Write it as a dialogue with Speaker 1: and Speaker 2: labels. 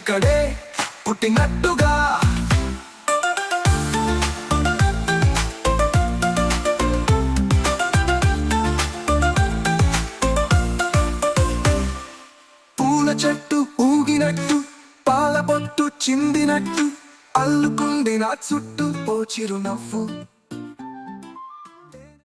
Speaker 1: ఇక్కడే పుట్టినట్టుగా. పూల చెట్టు ఊగినట్టు, పాల పొట్టు చిందినట్టు, అల్లుకుంది నా చుట్టూ ఓ చిరునవ్వు.